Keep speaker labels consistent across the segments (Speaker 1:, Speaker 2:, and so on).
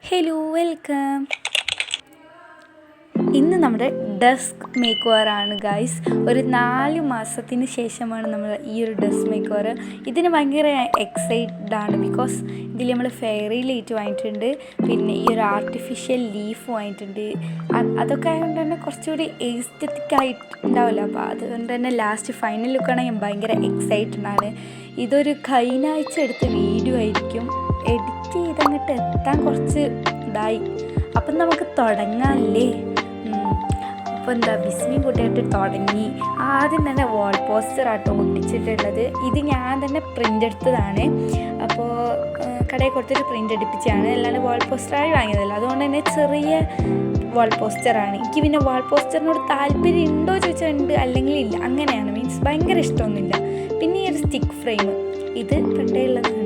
Speaker 1: Hello welcome. ഇന്ന് നമ്മുടെ desk make ഓവറാണ് guys. ഒരു 4 മാസത്തിന് ശേഷമാണ് നമ്മൾ ഈ ഒരു ഡെസ്ക് മേക്ക് ഓവർ. ഇതിന് ഭയങ്കര എക്സൈറ്റഡ് ആണ്. ബിക്കോസ് ഇതിൽ നമ്മൾ ഫെയറി ലൈറ്റ് വാങ്ങിയിട്ടുണ്ട്, പിന്നെ ഈ ഒരു ആർട്ടിഫിഷ്യൽ ലീഫ് വാങ്ങിയിട്ടുണ്ട്. അതൊക്കെ ആയതുകൊണ്ട് തന്നെ കുറച്ചുകൂടി എസ്തെറ്റിക് ആയിട്ടുണ്ടാവില്ല. അപ്പോൾ അതുകൊണ്ട് തന്നെ ലാസ്റ്റ് ഫൈനൽ ലുക്കാണ് ഞാൻ ഭയങ്കര എക്സൈറ്റഡ് ആണ്. ഇതൊരു കഴിഞ്ഞ ആഴ്ച എടുത്ത വീഡിയോ ആയിരിക്കും. എഡിറ്റ് ചെയ്തങ്ങോട്ട് എത്താൻ കുറച്ച് ഇതായി. അപ്പം നമുക്ക് തുടങ്ങാമല്ലേ? അപ്പോൾ എന്താ ബിസ്മി കൂട്ടിയിട്ട് തുടങ്ങി. ആദ്യം തന്നെ വാൾ പോസ്റ്റർ ആട്ടോ ഒട്ടിച്ചിട്ടുള്ളത്. ഇത് ഞാൻ തന്നെ പ്രിൻ്റ് എടുത്തതാണ്. അപ്പോൾ കടയിൽ കൊടുത്തിട്ട് പ്രിൻ്റ് എടുപ്പിച്ചാണ്, അല്ലാണ്ട് വാൾ പോസ്റ്ററായി വാങ്ങിയതല്ല. അതുകൊണ്ട് തന്നെ ചെറിയ വാൾ പോസ്റ്ററാണ്. എനിക്ക് പിന്നെ വാൾ പോസ്റ്ററിനോട് താല്പര്യം ഉണ്ടോ ചോദിച്ചാൽ ഉണ്ട്, അല്ലെങ്കിൽ ഇല്ല, അങ്ങനെയാണ്. മീൻസ് ഭയങ്കര ഇഷ്ടമൊന്നുമില്ല. പിന്നെ ഈ ഒരു സ്റ്റിക്ക് ഫ്രെയിം, ഇത് പണ്ടേ ഉള്ളതാണ്.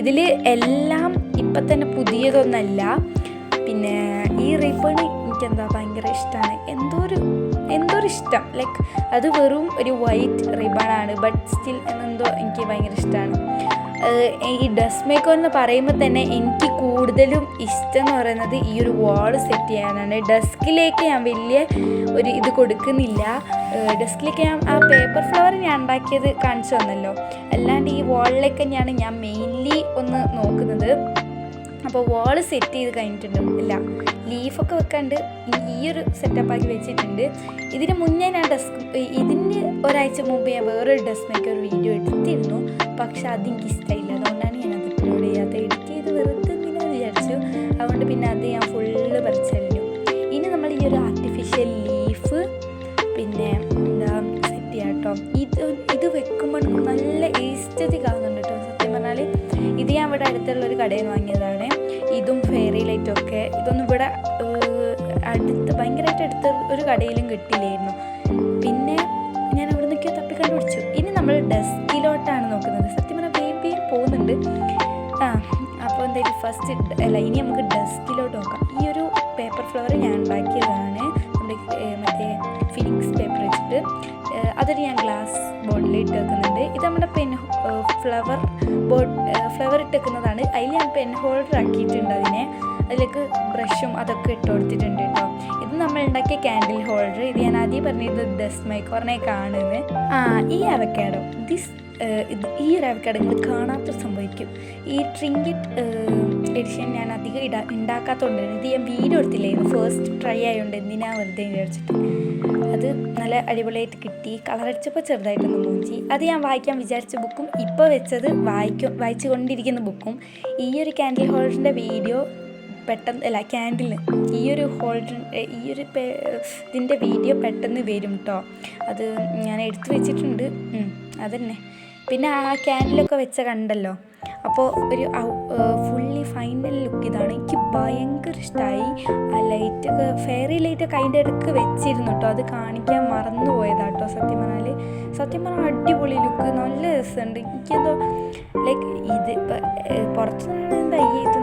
Speaker 1: ഇതിൽ എല്ലാം ഇപ്പം തന്നെ പുതിയതൊന്നല്ല. പിന്നെ ഈ റിബൺ എനിക്കെന്താ ഭയങ്കര ഇഷ്ടമാണ്. എന്തോ ഒരു ഇഷ്ടം, ലൈക്ക് അത് വെറും ഒരു വൈറ്റ് റിബണാണ്, ബട്ട് സ്റ്റിൽ എന്നെന്തോ എനിക്ക് ഭയങ്കര ഇഷ്ടമാണ്. ഈ ഡ്രസ് മേക്കർ എന്ന് പറയുമ്പോൾ തന്നെ എനിക്ക് കൂടുതലും ഇഷ്ടം എന്ന് പറയുന്നത് ഈ ഒരു വാൾ സെറ്റ് ചെയ്യാനാണ്. ഡെസ്കിലേക്ക് ഞാൻ വലിയ ഒരു ഇത് കൊടുക്കുന്നില്ല. ഡെസ്കിലേക്ക് ഞാൻ ആ പേപ്പർ ഫ്ലവർ ഞാൻ ഉണ്ടാക്കിയത് കാണിച്ചു തന്നല്ലോ. അല്ലാണ്ട് ഈ വാളിലേക്ക് തന്നെയാണ് ഞാൻ മെയിൻലി ഒന്ന് നോക്കുന്നത്. അപ്പോൾ വാൾ സെറ്റ് ചെയ്ത് കഴിഞ്ഞിട്ടുണ്ട്. ഇല്ല, ലീഫൊക്കെ വെക്കാണ്ട് ഈ ഒരു സെറ്റപ്പാക്കി വെച്ചിട്ടുണ്ട്. ഇതിന് മുന്നേ ഞാൻ ഇതിന് ഒരാഴ്ച മുമ്പ് ഞാൻ വേറൊരു ഡ്രസ് മേക്കർ വീഡിയോ എടുത്തിരുന്നു. പക്ഷെ അതെനിക്ക് ഇഷ്ടമായില്ല. അതുകൊണ്ടാണ് ഞാനത് അപ്ലോഡ് ചെയ്യാത്ത. എഡിറ്റ് ചെയ്ത് വെറുതെ എന്തിനാന്ന് വിചാരിച്ചു. അതുകൊണ്ട് പിന്നെ അത് ഞാൻ ഫുള്ള് പറിച്ചല്ലോ. ഇനി നമ്മൾ ഈ ഒരു ആർട്ടിഫിഷ്യൽ ലീഫ് പിന്നെ എന്താ സെറ്റ് ചെയ്യാം കേട്ടോ. ഇത് വെക്കുമ്പോൾ നല്ല എസ്തെറ്റിക് ആകുന്നുണ്ട് കേട്ടോ. സത്യം പറഞ്ഞാൽ ഇത് ഞാൻ ഇവിടെ അടുത്തുള്ളൊരു കടയിൽ നിന്ന് വാങ്ങിയതാണ്. ഇതും ഫെയറി ലൈറ്റൊക്കെ ഇതൊന്നും ഇവിടെ ഭയങ്കരമായിട്ട് അടുത്ത ഒരു കടയിലും കിട്ടില്ലായിരുന്നു. പിന്നെ ഞാൻ അവിടെ നിന്നൊക്കെ തപ്പി കണ്ടുപിടിച്ചു. ഇനി നമ്മൾ ഡെസ്കിലോട്ടാണ് നോക്കുന്നത്. സത്യം പറഞ്ഞാൽ ബേബി പോകുന്നുണ്ട്. അപ്പോൾ എന്തായാലും ഇനി നമുക്ക് ഡെസ്കിലോട്ട് നോക്കാം. ഈ ഒരു പേപ്പർ ഫ്ലവർ ഞാൻ ഉണ്ടാക്കിയതാണ്. നമ്മുടെ മറ്റേ ഫിനിക്സ് പേപ്പർ വെച്ചിട്ട് അതൊരു ഞാൻ ഗ്ലാസ് ബോട്ടിൽ ഇട്ട് വെക്കുന്നുണ്ട്. ഇത് നമ്മുടെ ഫ്ലവർ ഇട്ട് വെക്കുന്നതാണ്. അതിൽ ഞാൻ പെൻ ഹോൾഡർ ആക്കിയിട്ടുണ്ട്. അതിലേക്ക് ബ്രഷും അതൊക്കെ ഇട്ട് കൊടുത്തിട്ടുണ്ട് കേട്ടോ. ഇത് നമ്മൾ ഉണ്ടാക്കിയ ക്യാൻഡിൽ ഹോൾഡർ. ഇത് ഞാൻ ആദ്യം പറഞ്ഞത് ഡെസ്ക് മേക്കറിനെ കാണുന്നത്. ഈ അവക്കാഡോ ഈ ഒരു അവക്കാഡോ നിങ്ങൾ കാണാത്തൊരു സംഭവിക്കും. ഈ ട്രിങ്കിറ്റ് എഡിഷൻ ഞാൻ അധികം ഉണ്ടാക്കാത്തതുകൊണ്ടാണ്. ഇത് ഞാൻ വീഡിയോ എടുത്തില്ലായിരുന്നു. ഫസ്റ്റ് ട്രൈ ആയതുകൊണ്ട് എന്തിനാ വെറുതെ വിചാരിച്ചിട്ട്. അത് നല്ല അടിപൊളിയായിട്ട് കിട്ടി. കളറടിച്ചപ്പോൾ ചെറുതായിട്ടൊന്ന് മൂഞ്ചി. അത് ഞാൻ വായിക്കാൻ വിചാരിച്ച ബുക്കും ഇപ്പോൾ വെച്ചത് വായിച്ചു കൊണ്ടിരിക്കുന്ന ബുക്കും. ഈ ഒരു ക്യാൻഡിൽ ഹോൾഡറിൻ്റെ വീഡിയോ ക്യാൻഡിൽ ഈ ഒരു ഇതിൻ്റെ വീഡിയോ പെട്ടെന്ന് വരും കേട്ടോ. അത് ഞാൻ എടുത്തു വെച്ചിട്ടുണ്ട്. അതന്നെ. പിന്നെ ആ ക്യാൻഡിലൊക്കെ വെച്ച കണ്ടല്ലോ. അപ്പോൾ ഒരു ഫുള്ളി ഫൈനൽ ലുക്ക് ഇതാണ്. എനിക്ക് ഭയങ്കര ഇഷ്ടമായി. ആ ലൈറ്റൊക്കെ ഫെയറി ലൈറ്റൊക്കെ അതിൻ്റെ ഇടയ്ക്ക് വെച്ചിരുന്നു കേട്ടോ. അത് കാണിക്കാൻ മറന്നു പോയതാട്ടോ. സത്യം പറഞ്ഞാൽ അടിപൊളി ലുക്ക്, നല്ല രസമുണ്ട്. എനിക്കെന്തോ ലൈക്ക് ഇത് പുറത്തു നിന്ന് എന്താ ഇത്